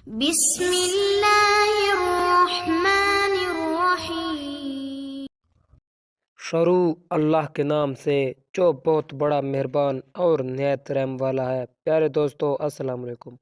بسم اللہ الرحمن الرحیم۔ شروع اللہ کے نام سے جو بہت بڑا مہربان اور نہایت رحم والا ہے۔ پیارے دوستو السلام علیکم۔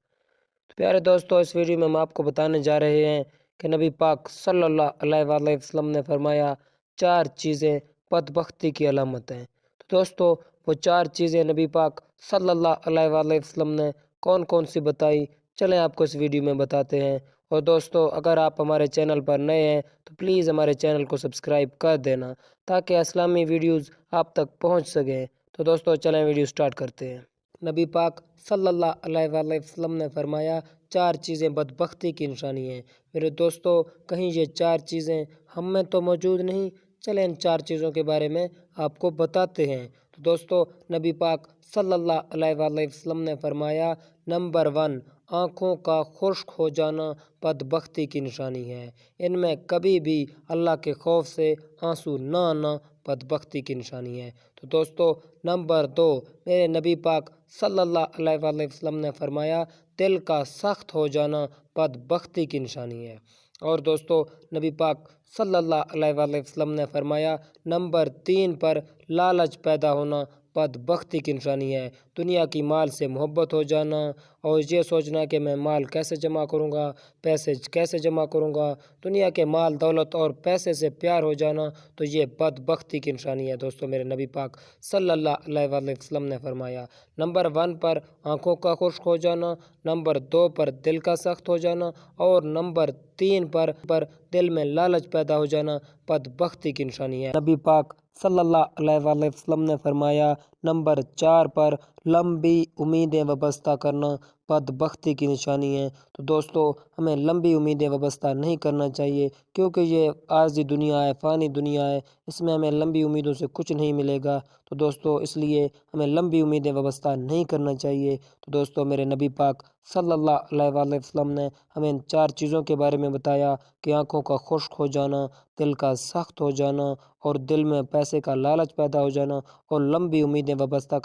پیارے دوستو، اس ویڈیو میں ہم آپ کو بتانے جا رہے ہیں کہ نبی پاک صلی اللہ علیہ وآلہ وسلم نے فرمایا 4 چیزیں بدبختی کی علامت ہیں۔ تو دوستو، وہ 4 چیزیں نبی پاک صلی اللہ علیہ وآلہ وسلم نے کون کون سی بتائی، چلیں آپ کو اس ویڈیو میں بتاتے ہیں۔ اور دوستو، اگر آپ ہمارے چینل پر نئے ہیں تو پلیز ہمارے چینل کو سبسکرائب کر دینا تاکہ اسلامی ویڈیوز آپ تک پہنچ سکیں۔ تو دوستو چلیں ویڈیو سٹارٹ کرتے ہیں۔ نبی پاک صلی اللہ علیہ وآلہ وسلم نے فرمایا 4 چیزیں بدبختی کی نشانی ہیں۔ میرے دوستو، کہیں یہ 4 چیزیں ہم میں تو موجود نہیں، چلیں ان 4 چیزوں کے بارے میں آپ کو بتاتے ہیں۔ تو دوستو، نبی پاک صلی اللہ علیہ وآلہ وسلم نے فرمایا نمبر 1، آنکھوں کا خشک ہو جانا بدبختی کی نشانی ہے۔ ان میں کبھی بھی اللہ کے خوف سے آنسو نہ آنا بدبختی کی نشانی ہے۔ تو دوستو نمبر 2، میرے نبی پاک صلی اللہ علیہ وآلہ وسلم نے فرمایا دل کا سخت ہو جانا بدبختی کی نشانی ہے۔ اور دوستو نبی پاک صلی اللہ علیہ وآلہ وسلم نے فرمایا نمبر 3 پر لالچ پیدا ہونا بدبختی کی نشانی ہے۔ دنیا کی مال سے محبت ہو جانا اور یہ سوچنا کہ میں مال کیسے جمع کروں گا، پیسے کیسے جمع کروں گا، دنیا کے مال دولت اور پیسے سے پیار ہو جانا، تو یہ بدبختی کی نشانی ہے۔ دوستو میرے نبی پاک صلی اللہ علیہ وآلہ وسلم نے فرمایا نمبر 1 پر آنکھوں کا خشک ہو جانا، نمبر 2 پر دل کا سخت ہو جانا اور نمبر 3 پر دل میں لالچ پیدا ہو جانا بدبختی کی نشانی ہے۔ نبی پاک صلی اللہ علیہ وآلہ وسلم نے فرمایا نمبر 4 پر لمبی امیدیں وابستہ کرنا بدبختی کی نشانی ہے۔ تو دوستو ہمیں لمبی امیدیں وابستہ نہیں کرنا چاہیے، کیونکہ یہ عارضی دنیا ہے، فانی دنیا ہے، اس میں ہمیں لمبی امیدوں سے کچھ نہیں ملے گا۔ تو دوستو اس لیے ہمیں لمبی امیدیں وابستہ نہیں کرنا چاہیے۔ تو دوستو میرے نبی پاک صلی اللہ علیہ وآلہ وسلم نے ہمیں ان 4 چیزوں کے بارے میں بتایا کہ آنکھوں کا خشک ہو جانا، دل کا سخت ہو جانا اور دل میں پیسے کا لالچ پیدا ہو جانا اور لمبی امیدیں وابستہ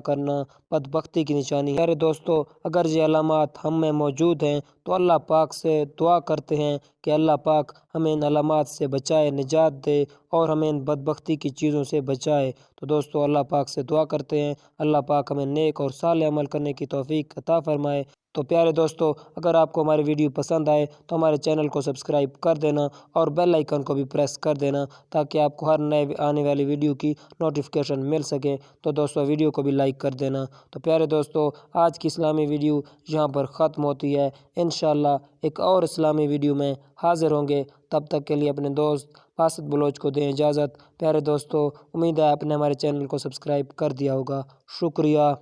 کرنا بدبختی کی نشانی ہے۔ میرے دوستو اگر یہ علامات ہم میں موجود ہیں تو اللہ پاک سے دعا کرتے ہیں کہ اللہ پاک ہمیں ان علامات سے بچائے، نجات دے اور ہمیں ان بدبختی کی چیزوں سے بچائے۔ تو دوستو اللہ پاک سے دعا کرتے ہیں اللہ پاک ہمیں نیک اور صالح عمل کرنے کی توفیق عطا فرمائے۔ تو پیارے دوستو، اگر آپ کو ہماری ویڈیو پسند آئے تو ہمارے چینل کو سبسکرائب کر دینا اور بیل آئیکن کو بھی پریس کر دینا تاکہ آپ کو ہر نئے آنے والی ویڈیو کی نوٹیفیکیشن مل سکے۔ تو دوستو ویڈیو کو بھی لائک کر دینا۔ تو پیارے دوستو آج کی اسلامی ویڈیو یہاں پر ختم ہوتی ہے۔ انشاءاللہ ایک اور اسلامی ویڈیو میں حاضر ہوں گے، تب تک کے لیے اپنے دوست باسط بلوچ کو دیں اجازت۔ پیارے دوستو امید ہے آپ نے ہمارے چینل کو سبسکرائب کر دیا ہوگا۔ شکریہ۔